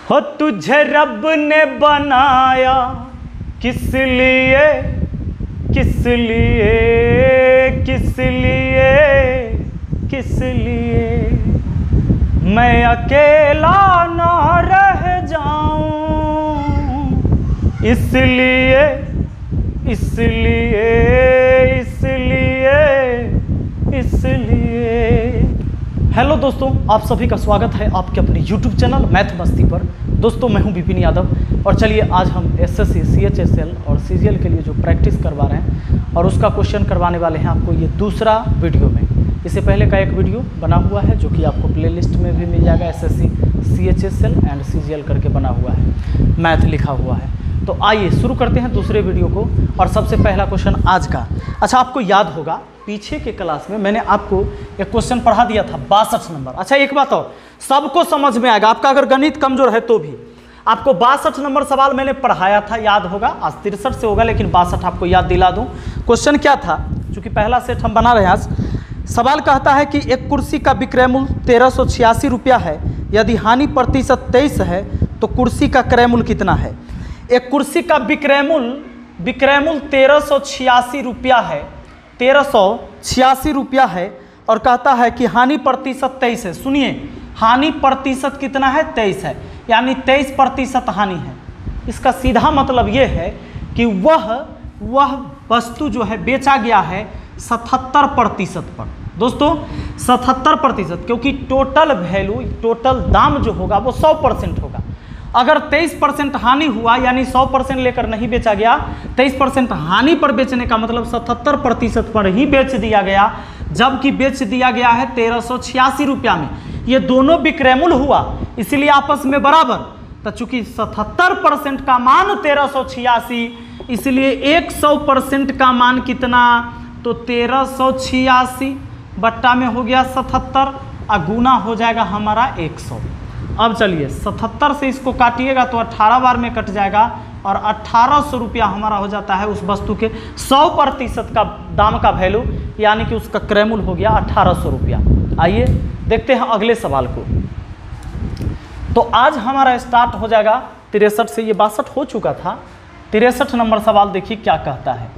हो तुझे रब ने बनाया किस लिए, किस लिए, किस लिए, किस लिए मैं अकेला ना रह जाऊं, इसलिए, इसलिए, इसलिए, इसलिए। हेलो दोस्तों, आप सभी का स्वागत है आपके अपने YouTube चैनल मैथ मस्ती पर। दोस्तों मैं हूं विपिन यादव और चलिए आज हम SSC, CHSL और CGL के लिए जो प्रैक्टिस करवा रहे हैं और उसका क्वेश्चन करवाने वाले हैं आपको ये दूसरा वीडियो में। इससे पहले का एक वीडियो बना हुआ है जो कि आपको प्लेलिस्ट में भी मिल जाएगा, SSC, CHSL एंड CGL करके बना हुआ है, मैथ लिखा हुआ है। तो आइए शुरू करते हैं दूसरे वीडियो को। और सबसे पहला क्वेश्चन आज का, अच्छा आपको याद होगा पीछे के क्लास में मैंने आपको एक क्वेश्चन पढ़ा दिया था 62 नंबर। अच्छा एक बात और, सबको समझ में आएगा, आपका अगर गणित कमजोर है तो भी आपको 62 नंबर सवाल मैंने पढ़ाया था, याद होगा। आज 63 से होगा लेकिन 62 आपको याद दिला दूं। क्वेश्चन क्या था, चूंकि पहला सेट हम बना रहे हैं आज। सवाल कहता है कि एक कुर्सी का विक्रय मूल्य 1386 रुपया है, यदि हानि प्रतिशत 23 है तो कुर्सी का क्रय मूल्य कितना है। एक कुर्सी का विक्रय मूल्य 1386 रुपया है, 1386 रुपया है और कहता है कि हानि प्रतिशत 23 है। सुनिए, हानि प्रतिशत कितना है, 23 है, यानी 23% हानि है। इसका सीधा मतलब यह है कि वह वस्तु जो है बेचा गया है 77% पर। दोस्तों 77%, क्योंकि टोटल वैल्यू, टोटल दाम जो होगा वो 100% होगा। अगर 23% हानि हुआ यानी 100% लेकर नहीं बेचा गया, 23% हानि पर बेचने का मतलब 77% पर ही बेच दिया गया, जबकि बेच दिया गया है 1386 रुपया में। ये दोनों विक्रय मूल्य हुआ, इसलिए आपस में बराबर। तो चूंकि 77% का मान 1386, इसलिए 100% का मान कितना, तो 1386 बट्टा में हो गया 77 और गुना हो जाएगा हमारा 100। अब चलिए 77 से इसको काटिएगा तो 18 बार में कट जाएगा और 1800 रुपया हमारा हो जाता है उस वस्तु के 100% का दाम का वैल्यू, यानी कि उसका क्रय मूल्य हो गया 1800 रुपया। आइए देखते हैं अगले सवाल को। तो आज हमारा स्टार्ट हो जाएगा 63 से, ये 62 हो चुका था। 63 नंबर सवाल देखिए क्या कहता है।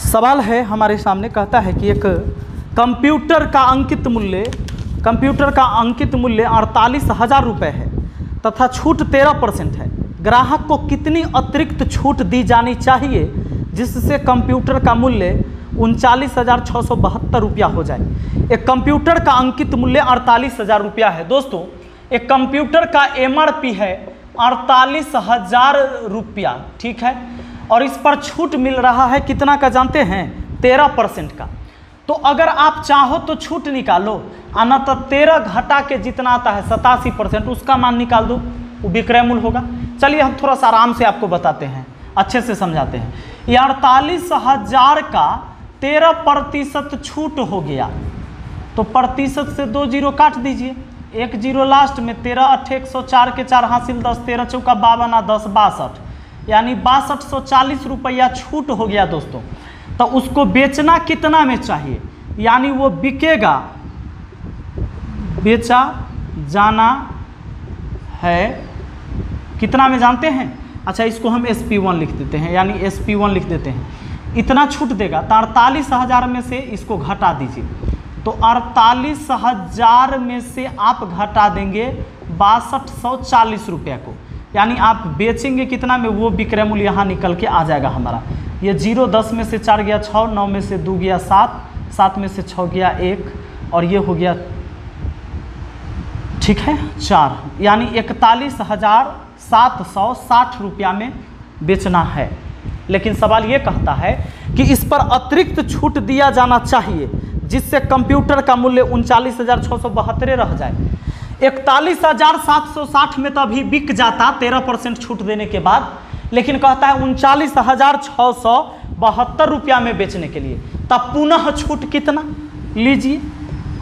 सवाल है हमारे सामने, कहता है कि एक कंप्यूटर का अंकित मूल्य 48,000 रुपये है तथा छूट 13% है। ग्राहक को कितनी अतिरिक्त छूट दी जानी चाहिए जिससे कंप्यूटर का मूल्य 39,672 रुपया हो जाए। एक कंप्यूटर का अंकित मूल्य 48,000 रुपया है। दोस्तों एक कंप्यूटर का MRP है 48,000 रुपया, ठीक है, और इस पर छूट मिल रहा है कितना का जानते हैं, 13% का। तो अगर आप चाहो तो छूट निकालो, आना तो 13 घटा के जितना आता है 87%, उसका मान निकाल दो, वो विक्रय मूल्य होगा। चलिए हम थोड़ा सा आराम से आपको बताते हैं, अच्छे से समझाते हैं। ये 48,000 का 13% छूट हो गया, तो प्रतिशत से 2 जीरो काट दीजिए, 1 जीरो लास्ट में, 13 8 104 के 4 हासिल 10, 13 चौका 52 10 62, यानी 6240 रुपया छूट हो गया दोस्तों। तो उसको बेचना कितना में चाहिए, यानी वो बिकेगा, बेचा जाना है कितना में जानते हैं। अच्छा इसको हम SP1 लिख देते हैं, यानी SP1 लिख देते हैं, इतना छूट देगा। तो 48,000 में से इसको घटा दीजिए, तो 48,000 में से आप घटा देंगे 6240 रुपये को, यानी आप बेचेंगे कितना में, वो विक्रय मूल्य यहाँ निकल के आ जाएगा हमारा। ये 0 10 में से 4 गया 6, 9 में से 2 गया 7, 7 में से 6 गया 1 और ये हो गया, ठीक है, 4, यानी 41,760 रुपया में बेचना है। लेकिन सवाल ये कहता है कि इस पर अतिरिक्त छूट दिया जाना चाहिए जिससे कंप्यूटर का मूल्य 39,672 रह जाए। 41,760 में तो अभी बिक जाता 13% छूट देने के बाद, लेकिन कहता है 39,672 रुपया में बेचने के लिए। तब पुनः छूट कितना लीजिए,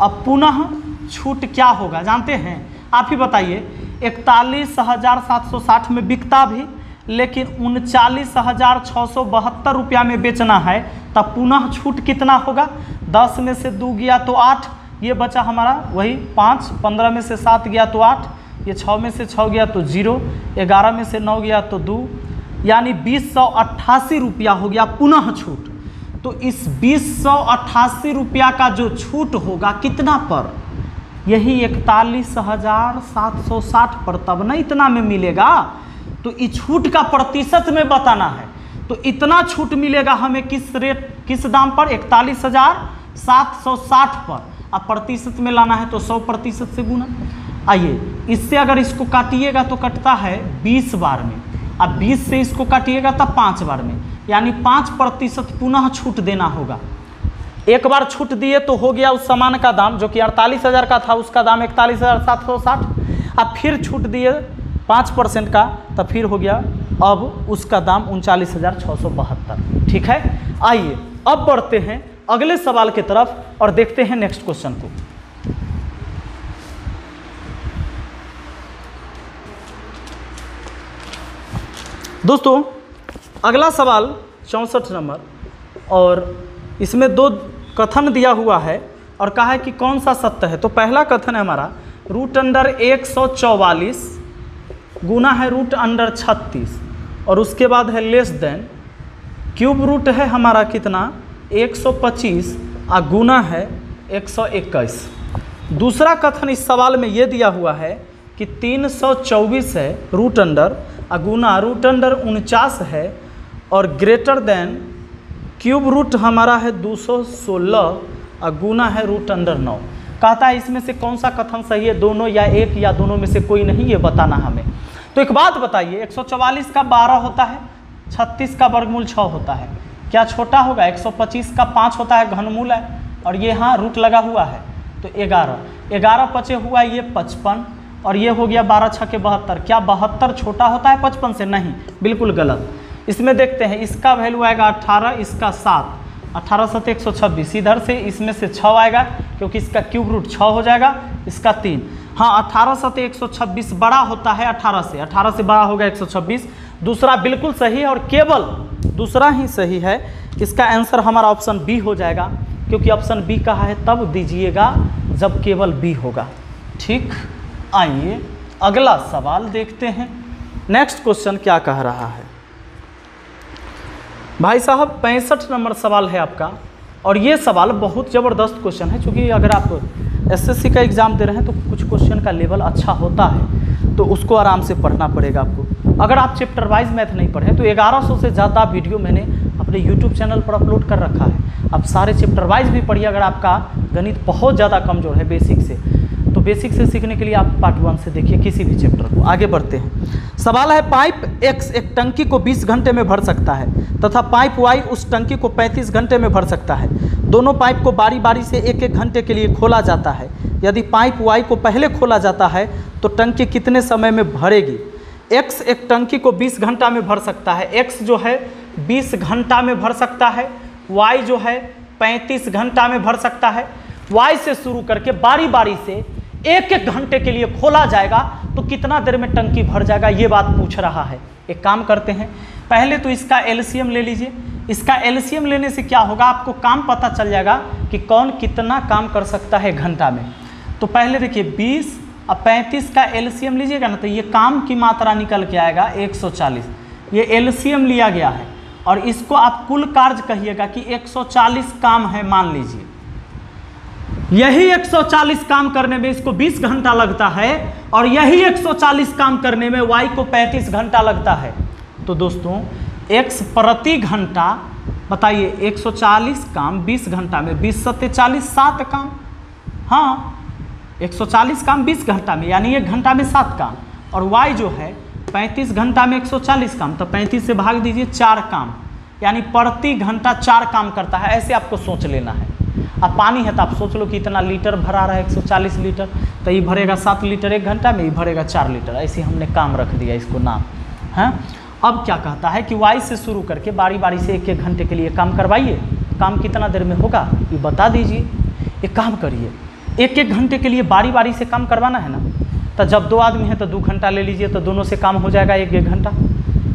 अब पुनः छूट क्या होगा जानते हैं, आप ही बताइए। 41,760 में बिकता भी, लेकिन 39,672 रुपया में बेचना है, तब पुनः छूट कितना होगा। 10 में से 2 गया तो 8, ये बचा हमारा वही 5, 15 में से 7 गया तो 8, ये 6 में से 6 गया तो 0, 11 में से 9 गया तो 2, यानी 2088 रुपया हो गया पुनः छूट। तो इस 2088 रुपया का जो छूट होगा कितना पर, यही 41,760 पर, तब ना इतना में मिलेगा। तो इस छूट का प्रतिशत में बताना है, तो इतना छूट मिलेगा हमें किस रेट, किस दाम पर, 41,760 पर। अब प्रतिशत में लाना है तो 100% से गुना। आइए इससे अगर इसको काटिएगा तो कटता है 20 बार में, अब 20 से इसको काटिएगा तब 5 बार में, यानी 5% पुनः छूट देना होगा। एक बार छूट दिए तो हो गया उस सामान का दाम जो कि 48,000 का था, उसका दाम 41,760। अब फिर छूट दिए 5% का, तब फिर हो गया अब उसका दाम 39,672। ठीक है, आइए अब बढ़ते हैं अगले सवाल की तरफ और देखते हैं नेक्स्ट क्वेश्चन को। दोस्तों अगला सवाल 64 नंबर, और इसमें 2 कथन दिया हुआ है और कहा है कि कौन सा सत्य है। तो पहला कथन है हमारा √144 गुना है √36, और उसके बाद है लेस देन क्यूब रूट है हमारा कितना 125 और गुना है 121। दूसरा कथन इस सवाल में ये दिया हुआ है कि 324 है √अंडर गुना √49 है और ग्रेटर देन क्यूब रूट हमारा है 216 और गुना है √9। कहता है इसमें से कौन सा कथन सही है, दोनों या एक या दोनों में से कोई नहीं, ये बताना हमें। तो एक बात बताइए, 144 का 12 होता है, 36 का वर्गमूल 6 होता है, क्या छोटा होगा? 125 का 5 होता है, घनमूल है, और ये हाँ रूट लगा हुआ है तो 11 बचे हुआ ये 55, और ये हो गया 12 छके 72। क्या 72 छोटा होता है 55 से? नहीं, बिल्कुल गलत। इसमें देखते हैं, इसका वैल्यू आएगा 18, इसका 7, 18 7 126, इधर से इसमें से 6 आएगा क्योंकि इसका क्यूब रूट 6 हो जाएगा, इसका 3। हाँ 18 7 126 बड़ा होता है 18 से बड़ा होगा 126। दूसरा बिल्कुल सही है और केवल दूसरा ही सही है। इसका आंसर हमारा ऑप्शन बी हो जाएगा, क्योंकि ऑप्शन बी कहा है तब दीजिएगा जब केवल बी होगा। ठीक, आइए अगला सवाल देखते हैं। नेक्स्ट क्वेश्चन क्या कह रहा है भाई साहब? 65 नंबर सवाल है आपका, और ये सवाल बहुत ज़बरदस्त क्वेश्चन है, क्योंकि अगर आप एसएससी का एग्ज़ाम दे रहे हैं तो कुछ क्वेश्चन का लेवल अच्छा होता है, तो उसको आराम से पढ़ना पड़ेगा आपको। अगर आप चैप्टर वाइज मैथ नहीं पढ़े तो 1100 से ज़्यादा वीडियो मैंने अपने यूट्यूब चैनल पर अपलोड कर रखा है, आप सारे चैप्टर वाइज भी पढ़िए। अगर आपका गणित बहुत ज़्यादा कमज़ोर है बेसिक से, तो बेसिक से सीखने के लिए आप पार्ट 1 से देखिए किसी भी चैप्टर को। आगे बढ़ते हैं। सवाल है, पाइप X एक टंकी को 20 घंटे में भर सकता है तथा पाइप Y उस टंकी को 35 घंटे में भर सकता है। दोनों पाइप को बारी बारी से 1-1 घंटे के लिए खोला जाता है। यदि पाइप Y को पहले खोला जाता है तो टंकी कितने समय में भरेगी? X एक टंकी को 20 घंटा में भर सकता है, X जो है 20 घंटा में भर सकता है, Y जो है 35 घंटा में भर सकता है। Y से शुरू करके बारी बारी से 1-1 घंटे के लिए खोला जाएगा तो कितना देर में टंकी भर जाएगा, ये बात पूछ रहा है। एक काम करते हैं, पहले तो इसका एलसीएम ले लीजिए। इसका एलसीएम लेने से क्या होगा, आपको काम पता चल जाएगा कि कौन कितना काम कर सकता है घंटा में। तो पहले देखिए 20 और 35 का एलसीएम लीजिएगा ना, तो ये काम की मात्रा निकल के आएगा 140। ये एलसीएम लिया गया है और इसको आप कुल कार्य कहिएगा कि 140 काम है मान लीजिए। यही 140 काम करने में इसको 20 घंटा लगता है और यही 140 काम करने में Y को 35 घंटा लगता है। तो दोस्तों X प्रति घंटा बताइए, 140 काम 20 घंटा में, 20 सत्ते 40, 7 काम। हाँ 140 काम 20 घंटा में, यानी 1 घंटा में 7 काम, और Y जो है 35 घंटा में 140 काम, तो 35 से भाग दीजिए 4 काम, यानी प्रति घंटा 4 काम करता है। ऐसे आपको सोच लेना है। अब पानी है तो आप सोच लो कि इतना लीटर भरा रहा है 140 लीटर, तो ये भरेगा 7 लीटर 1 घंटा में, ये भरेगा 4 लीटर। ऐसे हमने काम रख दिया इसको नाम है। अब क्या कहता है कि Y से शुरू करके बारी बारी से 1-1 घंटे के लिए काम करवाइए। काम कितना देर में होगा ये बता दीजिए। एक काम करिए, 1-1 घंटे के लिए बारी बारी से काम करवाना है ना, तो जब 2 आदमी हैं तो 2 घंटा ले लीजिए, तो दोनों से काम हो जाएगा 1-1 घंटा।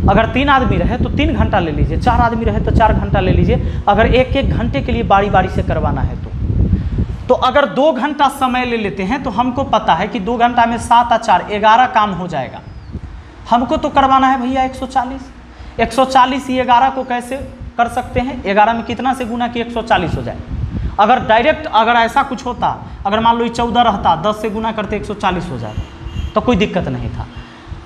अगर 3 आदमी रहे तो 3 घंटा ले लीजिए, 4 आदमी रहे तो 4 घंटा ले लीजिए, अगर 1-1 घंटे के लिए बारी बारी से करवाना है तो अगर 2 घंटा समय ले लेते हैं तो हमको पता है कि 2 घंटा में 7 और 4 11 काम हो जाएगा। हमको तो करवाना है भैया 140 ये 11 को कैसे कर सकते हैं? 11 में कितना से गुना कि 140 हो जाए। अगर डायरेक्ट अगर ऐसा कुछ होता, अगर मान लो 14 रहता, 10 से गुना करते 140 हो जाए तो कोई दिक्कत नहीं था।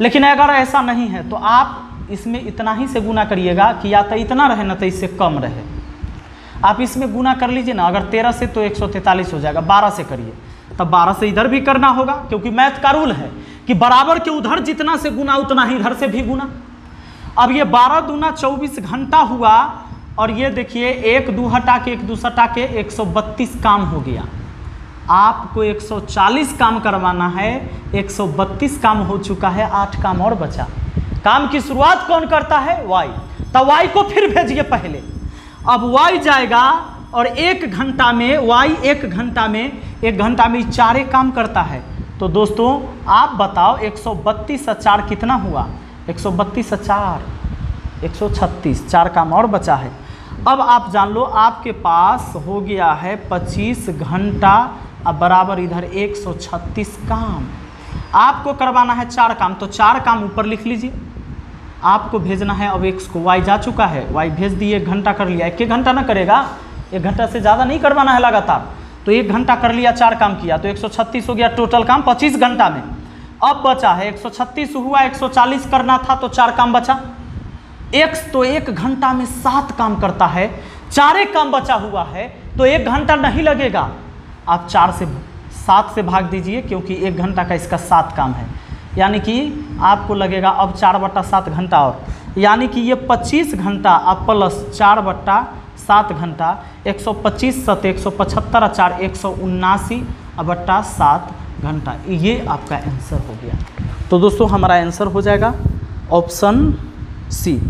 लेकिन अगर ऐसा नहीं है तो आप इसमें इतना ही से गुना करिएगा कि या तो इतना रहे ना तो इससे कम रहे। आप इसमें गुना कर लीजिए ना, अगर 13 से तो 143 हो जाएगा, 12 से करिए तब 12 से इधर भी करना होगा, क्योंकि मैथ का रूल है कि बराबर के उधर जितना से गुना उतना ही इधर से भी गुना। अब ये 12 दूना 24 घंटा हुआ, और ये देखिए 1 2 हटा के 1 2 हटा के 132 काम हो गया। आपको 140 काम करवाना है, 132 काम हो चुका है, 8 काम और बचा। काम की शुरुआत कौन करता है? y। तो y को फिर भेजिए पहले। अब y जाएगा और 1 घंटा में y 1 घंटा में 4 काम करता है। तो दोस्तों आप बताओ 132 और 4 कितना हुआ? 132 और 4 136, 4 काम और बचा है। अब आप जान लो आपके पास हो गया है 25 घंटा, अब बराबर इधर 136 काम। आपको करवाना है 4 काम, तो 4 काम ऊपर लिख लीजिए। आपको भेजना है अब x को, y जा चुका है, y भेज दिए, 1 घंटा कर लिया। 1 घंटा ना करेगा, 1 घंटा से ज़्यादा नहीं करवाना है लगातार। तो 1 घंटा कर लिया, 4 काम किया तो 136 हो गया टोटल काम 25 घंटा में। अब बचा है 136 हुआ, 140 करना था तो 4 काम बचा। x तो 1 घंटा में 7 काम करता है, 4 काम बचा हुआ है तो 1 घंटा नहीं लगेगा। आप 7 से भाग दीजिए, क्योंकि 1 घंटा का इसका 7 काम है, यानी कि आपको लगेगा अब 4/7 घंटा और, यानी कि ये 25 घंटा अब प्लस 4/7 घंटा, 125 7 175 और 4 179/7 घंटा। ये आपका आंसर हो गया। तो दोस्तों हमारा आंसर हो जाएगा ऑप्शन सी।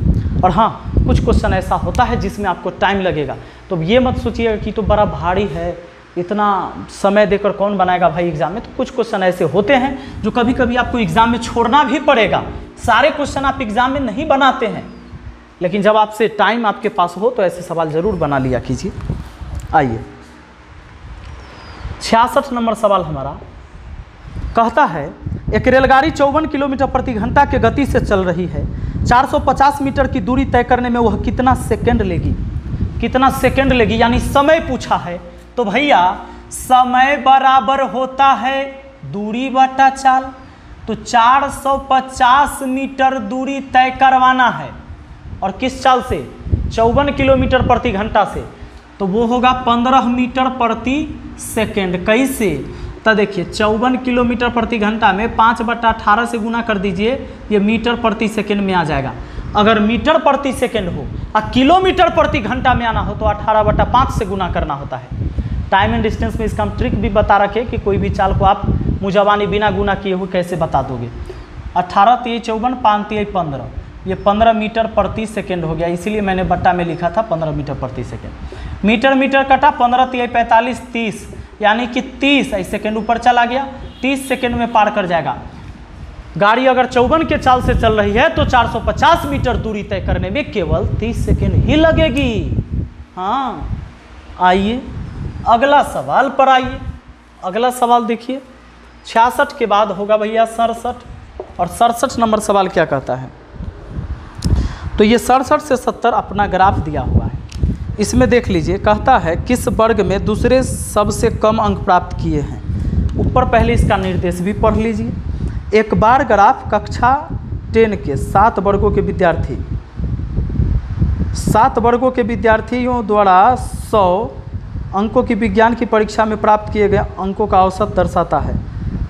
और हाँ, कुछ क्वेश्चन ऐसा होता है जिसमें आपको टाइम लगेगा, तो ये मत सोचिएगा कि तो बड़ा भारी है, इतना समय देकर कौन बनाएगा भाई एग्जाम में। तो कुछ क्वेश्चन ऐसे होते हैं जो कभी कभी आपको एग्जाम में छोड़ना भी पड़ेगा। सारे क्वेश्चन आप एग्जाम में नहीं बनाते हैं, लेकिन जब आपसे टाइम आपके पास हो तो ऐसे सवाल जरूर बना लिया कीजिए। आइए 66 नंबर सवाल हमारा कहता है, एक रेलगाड़ी 54 किलोमीटर प्रति घंटा के गति से चल रही है। 450 मीटर की दूरी तय करने में वह कितना सेकंड लेगी? कितना सेकंड लेगी, यानी समय पूछा है। तो भैया समय बराबर होता है दूरी बटा चाल। तो 450 मीटर दूरी तय करवाना है, और किस चाल से? 54 किलोमीटर प्रति घंटा से, तो वो होगा 15 मीटर प्रति सेकंड। कैसे? तो देखिए 54 किलोमीटर प्रति घंटा में 5/18 से गुना कर दीजिए, ये मीटर प्रति सेकंड में आ जाएगा। अगर मीटर प्रति सेकंड हो और किलोमीटर प्रति घंटा में आना हो तो 18/5 से गुना करना होता है। टाइम एंड डिस्टेंस में इसका हम ट्रिक भी बता रखे कि कोई भी चाल को आप मुजवानी बिना गुना किए हुए कैसे बता दोगे। 18 3 54 5 3 15, ये 15 मीटर प्रति सेकंड हो गया, इसीलिए मैंने बट्टा में लिखा था 15 मीटर प्रति सेकंड। मीटर मीटर कटा, 15 3 45 30, यानी कि 30 सेकंड ऊपर चला गया, 30 सेकंड में पार कर जाएगा। गाड़ी अगर 54 के चाल से चल रही है तो 450 मीटर दूरी तय करने में केवल 30 सेकंड ही लगेगी। हाँ, आइए अगला सवाल पर आइए। अगला सवाल देखिए, 66 के बाद होगा भैया 67, और 67 नंबर सवाल क्या कहता है? तो ये 67 से 70 अपना ग्राफ दिया हुआ है। इसमें देख लीजिए, कहता है किस वर्ग में दूसरे सबसे कम अंक प्राप्त किए हैं। ऊपर पहले इसका निर्देश भी पढ़ लीजिए। एक बार ग्राफ कक्षा 10 के 7 वर्गों के विद्यार्थियों द्वारा 100 अंकों की विज्ञान की परीक्षा में प्राप्त किए गए अंकों का औसत दर्शाता है।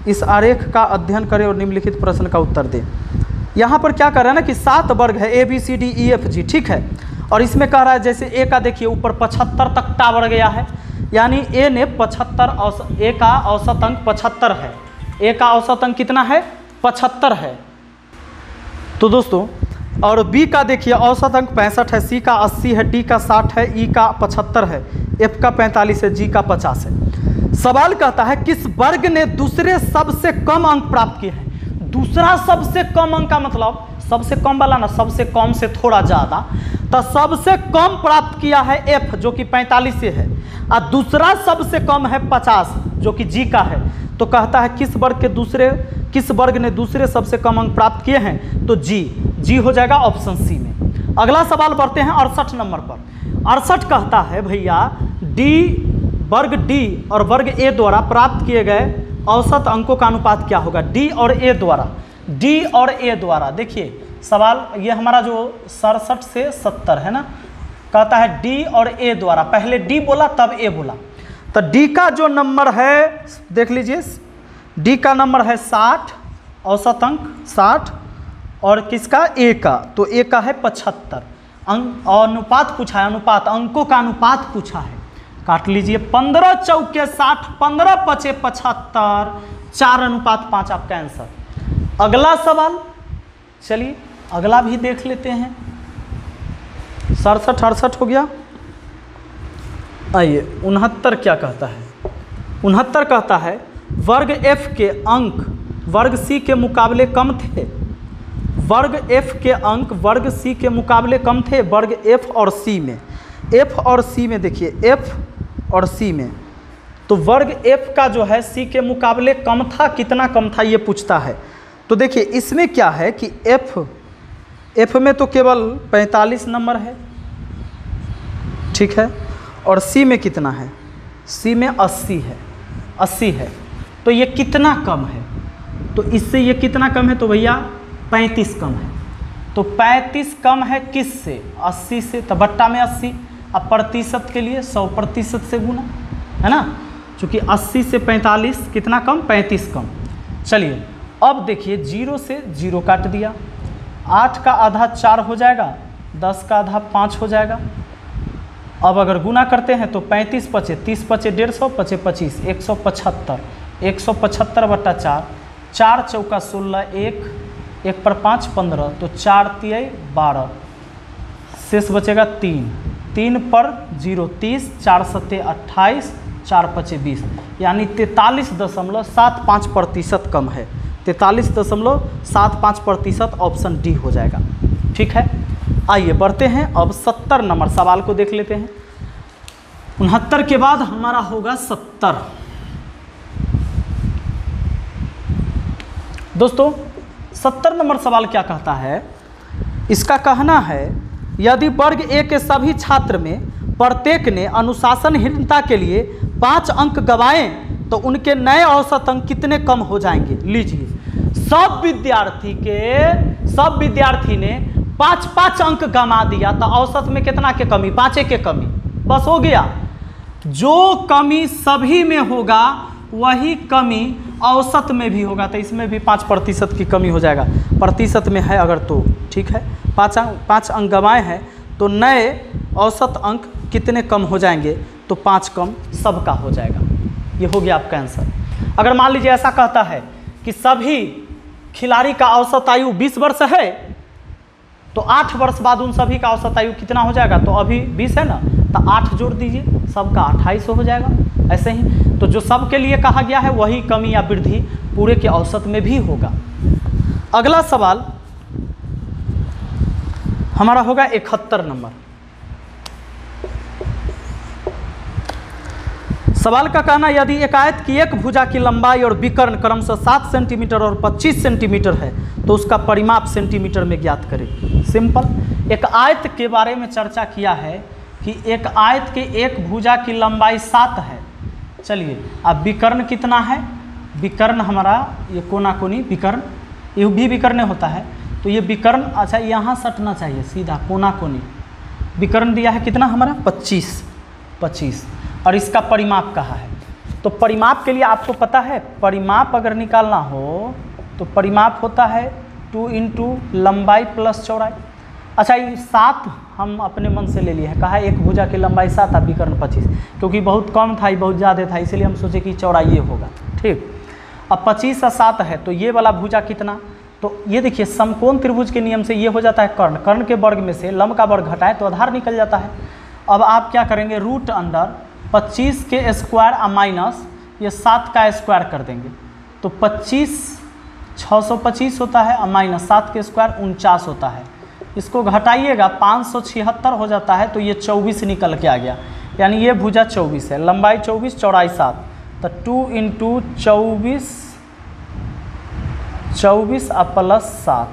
इस आरेख का अध्ययन करें और निम्नलिखित प्रश्न का उत्तर दें। यहाँ पर क्या कर रहा है ना कि 7 वर्ग है, ABCDEFG, ठीक है। और इसमें कह रहा है जैसे ए का देखिए ऊपर 75 तक टावर गया है, यानी ए ने 75 ए का औसत अंक 75 है। ए का औसत अंक कितना है? 75 है। तो दोस्तों, और बी का देखिए औसत अंक 65 है, सी का 80 है, डी का 60 है, ई का 75 है, एफ का 45 है, जी का 50 है। सवाल कहता है किस वर्ग ने दूसरे सबसे कम अंक प्राप्त किए हैं। दूसरा सबसे कम अंक का मतलब सबसे कम वाला ना, सबसे कम से थोड़ा ज़्यादा, तो सबसे कम प्राप्त किया है एफ जो कि 45 से है, और दूसरा सबसे कम है 50 जो कि जी का है। तो कहता है किस वर्ग ने दूसरे सबसे कम अंक प्राप्त किए हैं, तो जी हो जाएगा ऑप्शन सी में। अगला सवाल बढ़ते हैं 68 नंबर पर। 68 कहता है भैया वर्ग डी और वर्ग ए द्वारा प्राप्त किए गए औसत अंकों का अनुपात क्या होगा। डी और ए द्वारा देखिए सवाल ये हमारा जो 67 से 70 है ना, कहता है डी और ए द्वारा, पहले डी बोला तब ए बोला, तो डी का जो नंबर है देख लीजिए, डी का नंबर है 60, औसत अंक 60, और किसका ए का, तो ए का है 75 अंक, और अनुपात पूछा है, अनुपात अंकों का अनुपात पूछा है। काट लीजिए 15 चौके 60, 15 पचे 75, 4:5 आपका आंसर। अगला सवाल, चलिए अगला भी देख लेते हैं। 67 68 हो गया। आइए 69 क्या कहता है। 69 कहता है वर्ग एफ के अंक वर्ग सी के मुकाबले कम थे। वर्ग एफ के अंक वर्ग सी के मुकाबले कम थे वर्ग एफ और सी में। एफ और सी में देखिए, एफ और सी में, तो वर्ग एफ का जो है सी के मुकाबले कम था, कितना कम था ये पूछता है। तो देखिए इसमें क्या है कि एफ में तो केवल 45 नंबर है, ठीक है, और सी में कितना है, सी में 80 है, 80 है, तो ये कितना कम है, तो इससे ये कितना कम है, तो भैया 35 कम है। तो 35 कम है किससे, 80 से, तो बट्टा में 80, अब प्रतिशत के लिए 100% से गुना, है ना, चूँकि 80 से 45 कितना कम, 35 कम। चलिए अब देखिए 0 से 0 काट दिया, 8 का आधा 4 हो जाएगा, 10 का आधा 5 हो जाएगा। अब अगर गुना करते हैं तो 35 पचे 30 पचे 150, पचे 25 175, 175 बट्टा 4, 4 चौका 16, 1 पर 5 15, तो 4 तियाई 12, शेष बचेगा 3 पर 0 30, 4 सत्ते 28, 4 पचे 20, यानी 43.75% कम है। 43.75% ऑप्शन डी हो जाएगा, ठीक है। आइए बढ़ते हैं अब 70 नंबर सवाल को देख लेते हैं। 69 के बाद हमारा होगा 70। दोस्तों 70 नंबर सवाल क्या कहता है, इसका कहना है यदि वर्ग ए के सभी छात्र में प्रत्येक ने अनुशासनहीनता के लिए 5 अंक गंवाएं तो उनके नए औसत अंक कितने कम हो जाएंगे। लीजिए सब विद्यार्थी ने 5 अंक गंवा दिया तो औसत में कितना के कमी, 5 के कमी, बस हो गया। जो कमी सभी में होगा वही कमी औसत में भी होगा, तो इसमें भी 5% की कमी हो जाएगा। प्रतिशत में है अगर तो ठीक है, 5 अंक गंवाए हैं तो नए औसत अंक कितने कम हो जाएंगे, तो 5 कम सबका हो जाएगा। ये हो गया आपका आंसर। अगर मान लीजिए ऐसा कहता है कि सभी खिलाड़ी का औसत आयु 20 वर्ष है, तो 8 वर्ष बाद उन सभी का औसत आयु कितना हो जाएगा, तो अभी 20 है ना, तो 8 जोड़ दीजिए, सबका 28 हो जाएगा। ऐसे ही तो जो सबके लिए कहा गया है वही कमी या वृद्धि पूरे के औसत में भी होगा। अगला सवाल हमारा होगा 71 नंबर। सवाल का कहना यदि एक आयत की एक भुजा की लंबाई और विकर्ण क्रमशः 7 सेंटीमीटर और 25 सेंटीमीटर है तो उसका परिमाप सेंटीमीटर में ज्ञात करें। सिंपल, एक आयत के बारे में चर्चा किया है कि एक आयत के एक भुजा की लंबाई 7 है। चलिए अब विकर्ण कितना है, विकर्ण हमारा ये कोना कोनी विकर्ण, ये भी विकर्ण होता है, तो ये विकर्ण अच्छा यहाँ सटना चाहिए सीधा, कोना कोनी विकर्ण दिया है कितना हमारा 25, और इसका परिमाप कहा है। तो परिमाप के लिए आपको पता है, परिमाप अगर निकालना हो तो परिमाप होता है 2 × लंबाई प्लस चौड़ाई। अच्छा ये 7 हम अपने मन से ले लिए हैं, कहा एक भुजा की लंबाई 7 और विकर्ण 25, क्योंकि बहुत कम था, बहुत ज़्यादा था, इसलिए हम सोचे कि चौड़ाई ये होगा। ठीक, अब 25 और 7 है तो ये वाला भुजा कितना, तो ये देखिए समकोण त्रिभुज के नियम से ये हो जाता है कर्ण, कर्ण के वर्ग में से लंब का वर्ग घटाए तो आधार निकल जाता है। अब आप क्या करेंगे, रूट अंदर 25 के स्क्वायर और माइनस ये 7 का स्क्वायर कर देंगे, तो 25 625 होता है और -7 के स्क्वायर 49 होता है। इसको घटाइएगा 576 हो जाता है, तो ये 24 निकल के आ गया, यानी ये भुजा 24 है, लंबाई 24 चौड़ाई 7, तो 2 × 24 प्लस 7,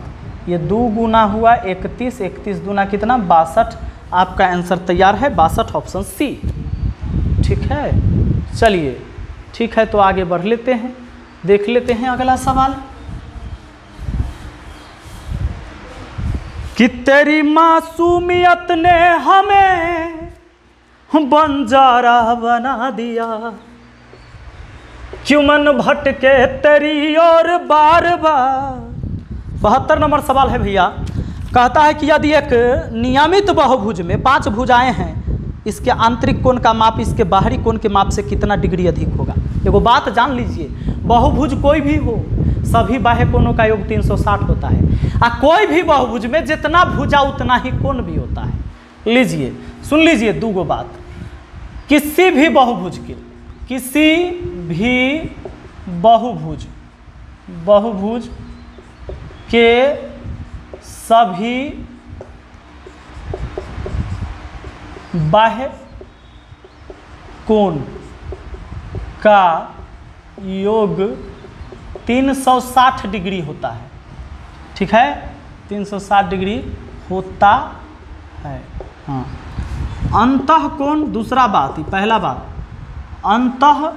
ये 2 गुना हुआ 31, 31 दूना कितना 62। आपका आंसर तैयार है 62, ऑप्शन सी। ठीक है, चलिए ठीक है, तो आगे बढ़ लेते हैं, देख लेते हैं अगला सवाल। कि तेरी मासूमियत ने हमें बंजारा बना दिया, क्यों मन भटके तेरी और बार बार। 72 नंबर सवाल है भैया। कहता है कि यदि एक नियमित बहुभुज में 5 भुजाएं हैं, इसके आंतरिक कोण का माप इसके बाहरी कोण के माप से कितना डिग्री अधिक होगा। एगो बात जान लीजिए, बहुभुज कोई भी हो, सभी बाह्य कोणों का योग 360 होता है, और कोई भी बहुभुज में जितना भुजा उतना ही कोण भी होता है। लीजिए सुन लीजिए दूगो बात, किसी भी बहुभुज के सभी बाह्य कोण का योग 360 डिग्री होता है। ठीक है, 360 डिग्री होता है। हाँ, अंतः कोण, दूसरा बात ही, पहला बात अंतः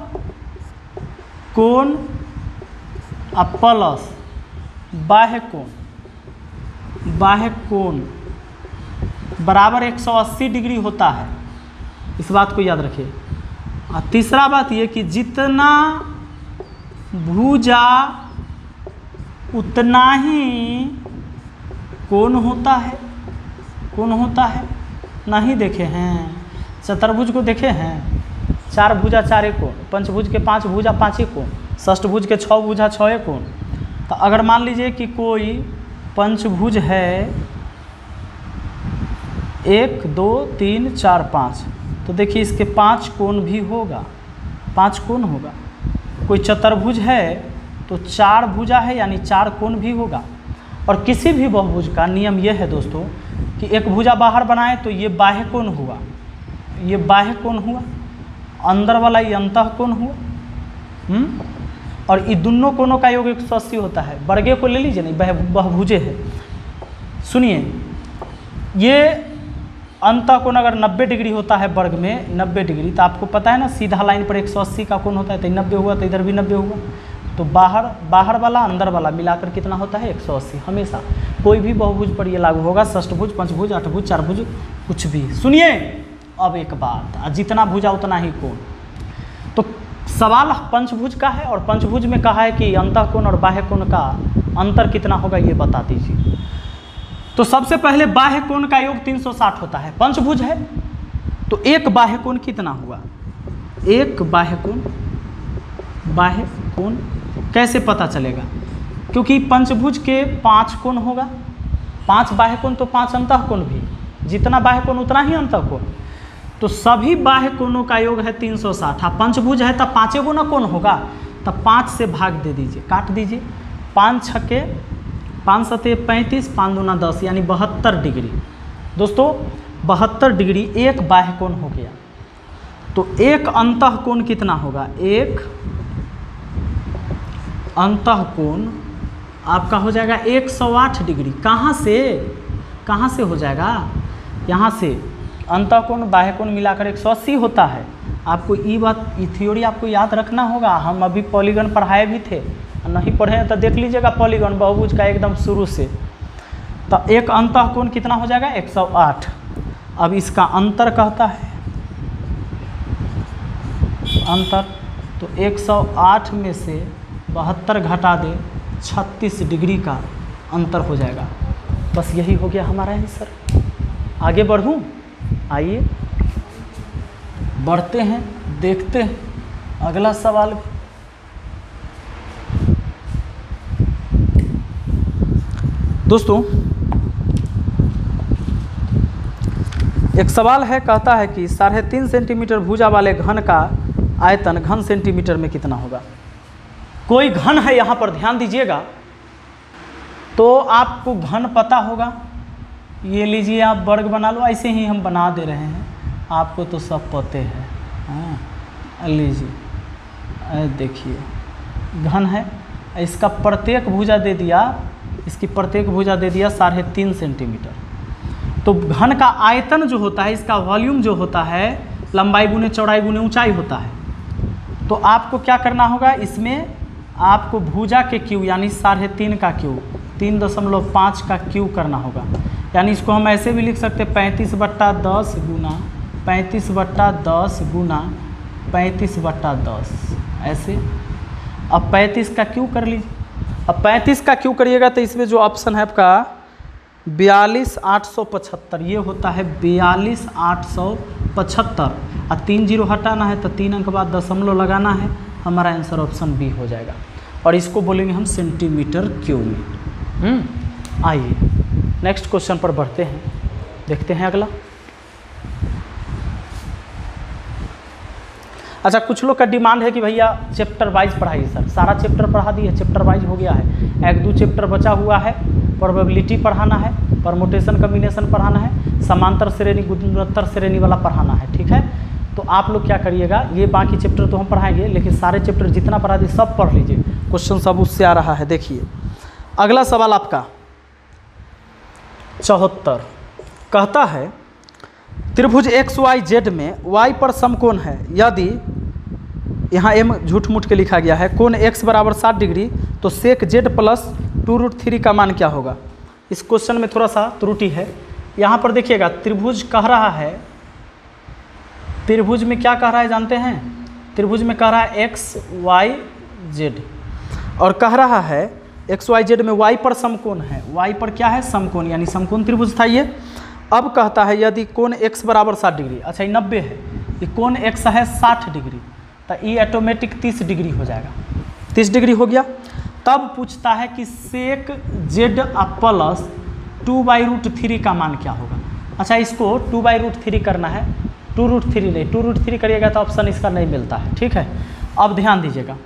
कोण प्लस बाह्य कोण बराबर 180 डिग्री होता है, इस बात को याद रखिए। और तीसरा बात ये कि जितना भुजा उतना ही कोण होता है। नहीं देखे हैं? चतुर्भुज को देखे हैं? 4 भुजा 4 कोण, पंचभुज के 5 भुजा 5 कोण, षष्ठभुज के 6 भुजा 6 कोण। तो अगर मान लीजिए कि कोई पंचभुज है 1 2 3 4 5, तो देखिए इसके 5 कोण भी होगा, 5 कोण होगा। कोई चतुर्भुज है तो 4 भुजा है, यानी 4 कोण भी होगा। और किसी भी बहुभुज का नियम यह है दोस्तों कि एक भुजा बाहर बनाए तो ये बाह्य कोण हुआ, ये बाह्य कोण हुआ, अंदर वाला ये अंतः कोण हुआ। और ये दोनों कोणों का योग 180 होता है। वर्गे को ले लीजिए, नहीं बहुभुजे है। सुनिए, ये अंतः कोण अगर 90 डिग्री होता है वर्ग में, 90 डिग्री, तो आपको पता है ना सीधा लाइन पर 180 का कोण होता है, तो 90 हुआ, तो इधर भी 90 हुआ। तो बाहर वाला अंदर वाला मिलाकर कितना होता है 180। हमेशा कोई भी बहुभुज पर ये लागू होगा, षष्ठभुज, पंचभुज, अष्टभुज, चारभुज, कुछ भी। सुनिए अब एक बात, जितना भुजा उतना ही कोण। तो सवाल पंचभुज का है, और पंचभुज में कहा है कि अंतः कोण और बाह्य कोण का अंतर कितना होगा ये बता दीजिए। तो सबसे पहले बाह्य कोण का योग 360 होता है। पंचभुज है तो एक बाह्य कोण कितना हुआ, एक बाह्य कोण कैसे पता चलेगा? क्योंकि पंचभुज के 5 कोण होगा, 5 बाह्य कोण तो 5 अंतः कोण भी, जितना बाह्य कोण उतना ही अंतः कोण। तो सभी बाह्य कोणों का योग है 360। हाँ, पंचभुज है तब 5 गुना कोण होगा, तब 5 से भाग दे दीजिए, काट दीजिए। 5 छक्के 5 सते 35, 5 दूना 10, यानी 72 डिग्री। दोस्तों 72 डिग्री एक बाह्य कोण हो गया। तो एक अंतः कोण कितना होगा? एक अंतः कोण आपका हो जाएगा 108 डिग्री। कहाँ से हो जाएगा? यहाँ से अंतः कोण बाह्य कोण मिलाकर 180 होता है। आपको ये थ्योरी आपको याद रखना होगा। हम अभी पॉलीगन पढ़ाए भी थे, नहीं पढ़े तो देख लीजिएगा पॉलीगन बहुभुज का एकदम शुरू से। तो एक अंतः कोण कितना हो जाएगा? 108। अब इसका अंतर कहता है अंतर, तो 108 में से 72 घटा दे, 36 डिग्री का अंतर हो जाएगा। बस यही हो गया हमारा आंसर। आगे बढ़ूँ? आइए बढ़ते हैं, देखते हैं अगला सवाल भी। दोस्तों एक सवाल है, कहता है कि 3.5 सेंटीमीटर भुजा वाले घन का आयतन घन सेंटीमीटर में कितना होगा? कोई घन है, यहाँ पर ध्यान दीजिएगा, तो आपको घन पता होगा, ये लीजिए आप वर्ग बना लो, ऐसे ही हम बना दे रहे हैं, आपको तो सब पते हैं। हाँ लीजिए, देखिए घन है, इसका प्रत्येक भुजा दे दिया, इसकी प्रत्येक भुजा दे दिया 3.5 सेंटीमीटर। तो घन का आयतन जो होता है, इसका वॉल्यूम जो होता है, लंबाई गुने चौड़ाई गुने ऊंचाई होता है। तो आपको क्या करना होगा, इसमें आपको भुजा के क्यू यानी 3.5 का क्यू, 3.5 का क्यू करना होगा। यानी इसको हम ऐसे भी लिख सकते हैं 35/10 गुना 35/10 गुना 35/10 ऐसे। अब 35 का क्यू कर लीजिए। अब 35 का क्यू करिएगा तो इसमें जो ऑप्शन है आपका 42,875, ये होता है 42,875। और 3 जीरो हटाना है तो 3 अंक बाद दशमलव लगाना है, हमारा आंसर ऑप्शन बी हो जाएगा। और इसको बोलेंगे हम सेंटीमीटर क्यूब में। आइए नेक्स्ट क्वेश्चन पर बढ़ते हैं, देखते हैं अगला। अच्छा, कुछ लोग का डिमांड है कि भैया चैप्टर वाइज पढ़ाइए सर। सारा चैप्टर पढ़ा दिए, चैप्टर वाइज हो गया है, 1-2 चैप्टर बचा हुआ है। प्रोबेबिलिटी पढ़ाना है, परमुटेशन कम्बिनेशन पढ़ाना है, समांतर श्रेणी गुणोत्तर श्रेणी वाला पढ़ाना है, ठीक है। तो आप लोग क्या करिएगा, ये बाकी चैप्टर तो हम पढ़ाएंगे, लेकिन सारे चैप्टर जितना पढ़ा दिए सब पढ़ लीजिए। क्वेश्चन सब उससे आ रहा है। देखिए अगला सवाल आपका 74 कहता है त्रिभुज XYZ में y पर समकोण है, यदि यहाँ m झूठ मूठ के लिखा गया है, कोण x बराबर 60 डिग्री, तो सेक z प्लस 2√3 का मान क्या होगा। इस क्वेश्चन में थोड़ा सा त्रुटि है। यहाँ पर देखिएगा त्रिभुज कह रहा है, त्रिभुज में क्या कह रहा है जानते हैं, त्रिभुज में कह रहा है XYZ और कह रहा है XYZ में y पर समकोण है, y पर क्या है समकोण, यानी समकोण त्रिभुज था ये। अब कहता है यदि कोण x बराबर 60 डिग्री, अच्छा ये 90 है, ये कोण x है 60 डिग्री, तो ये ऑटोमेटिक 30 डिग्री हो जाएगा, 30 डिग्री हो गया। तब पूछता है कि सेक z प्लस 2/√3 का मान क्या होगा। अच्छा इसको 2/√3 करना है, 2√3 नहीं, 2√3 करिएगा तो ऑप्शन इसका नहीं मिलता है, ठीक है। अब ध्यान दीजिएगा,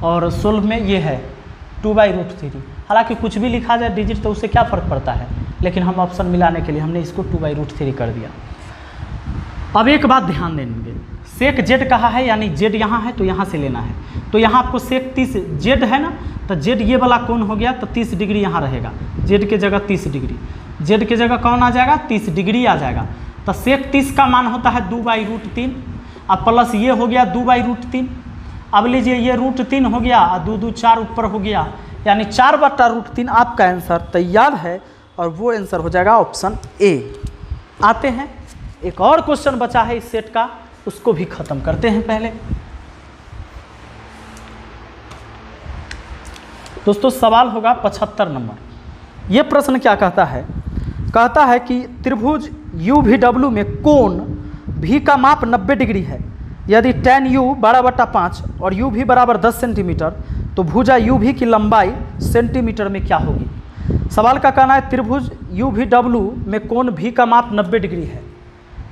और सोल्व में ये है 2/√3। हालांकि कुछ भी लिखा जाए डिजिट तो उससे क्या फ़र्क पड़ता है, लेकिन हम ऑप्शन मिलाने के लिए हमने इसको 2/√3 कर दिया। अब एक बात ध्यान देंगे, सेक जेड कहा है, यानी जेड यहाँ है तो यहाँ से लेना है। तो यहाँ आपको सेक 30 जेड है ना, तो जेड ये वाला कोण हो गया, तो 30 डिग्री यहाँ रहेगा, जेड के जगह 30 डिग्री, जेड के जगह कौन आ जाएगा 30 डिग्री आ जाएगा। तो सेक 30 का मान होता है 2/√3, अब प्लस ये हो गया 2/√3। अब लीजिए ये √3 हो गया और 2 2 4 ऊपर हो गया, यानी 4/√3 आपका आंसर तैयार है, और वो आंसर हो जाएगा ऑप्शन ए। आते हैं एक और क्वेश्चन बचा है इस सेट का, उसको भी खत्म करते हैं पहले। दोस्तों सवाल होगा 75 नंबर। ये प्रश्न क्या कहता है, कहता है कि त्रिभुज UVW में कोण V का माप 90 डिग्री है, यदि tan U 12/5 और UV बराबर 10 सेंटीमीटर, तो भुजा UV की लंबाई सेंटीमीटर में क्या होगी। सवाल का कहना है त्रिभुज UVW में कोण V का माप 90 डिग्री है।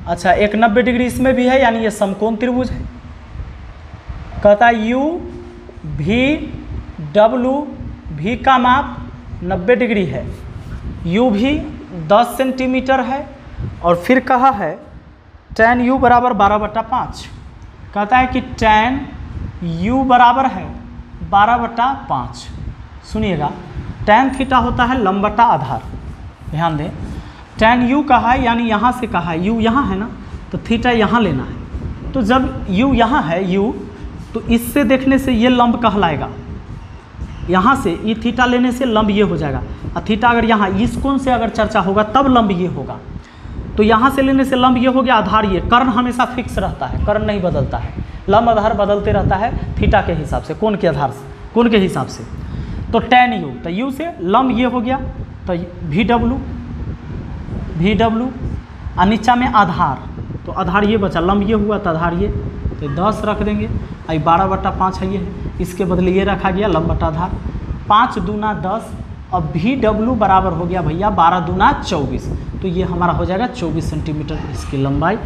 अच्छा एक 90 डिग्री इसमें भी है, यानी ये समकोण त्रिभुज है। कहता है UVW V का माप 90 डिग्री है, UV 10 सेंटीमीटर है, और फिर कहा है tan U बराबर 12/5। कहता है कि tan U बराबर है 12/5। सुनिएगा, tan थीटा होता है लंब बटा आधार, ध्यान दें। tan U कहा है, यानी यहाँ से कहा है, U यहाँ है ना, तो थीटा यहाँ लेना है। तो जब U यहाँ है U, तो इससे देखने से ये लंब कहलाएगा, यहाँ से ये थीटा लेने से लंब ये हो जाएगा, और थीटा अगर यहाँ इस कोण से अगर चर्चा होगा तब लंब ये होगा। तो यहाँ से लेने से लंब ये हो गया, आधार ये, कर्ण हमेशा फिक्स रहता है, कर्ण नहीं बदलता है, लंब आधार बदलते रहता है थीटा के हिसाब से, कोण के आधार से, कोण के हिसाब से। तो tan U, तो U से लंब ये हो गया, तो VW और नीचा में आधार, तो आधार ये बचा, लंब ये हुआ तो आधार ये, तो 10 रख देंगे। आई 12/5 है, ये है, इसके बदले ये रखा गया लंब बटा आधार, 5 दूना 10। अब VW बराबर हो गया भैया 12 दूना 24, तो ये हमारा हो जाएगा 24 सेंटीमीटर इसकी लंबाई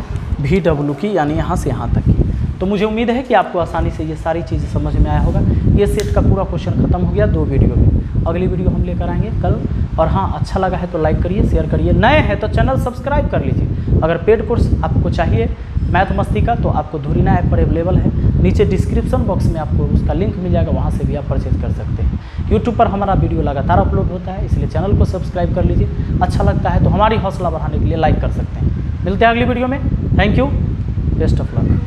VW की, यानी यहाँ से यहाँ तक की। तो मुझे उम्मीद है कि आपको आसानी से ये सारी चीज़ें समझ में आया होगा। ये सेट का पूरा क्वेश्चन खत्म हो गया 2 वीडियो में। अगली वीडियो हम लेकर आएंगे कल। और हाँ, अच्छा लगा है तो लाइक करिए, शेयर करिए, नए हैं तो चैनल सब्सक्राइब कर लीजिए। अगर पेड कोर्स आपको चाहिए मैथ मस्ती का तो आपको धुरीना ऐप पर अवेलेबल है, नीचे डिस्क्रिप्शन बॉक्स में आपको उसका लिंक मिल जाएगा, वहाँ से भी आप परचेज कर सकते हैं। यूट्यूब पर हमारा वीडियो लगातार अपलोड होता है, इसलिए चैनल को सब्सक्राइब कर लीजिए। अच्छा लगता है तो हमारी हौसला बढ़ाने के लिए लाइक कर सकते हैं। मिलते हैं अगली वीडियो में। Thank you, best of luck.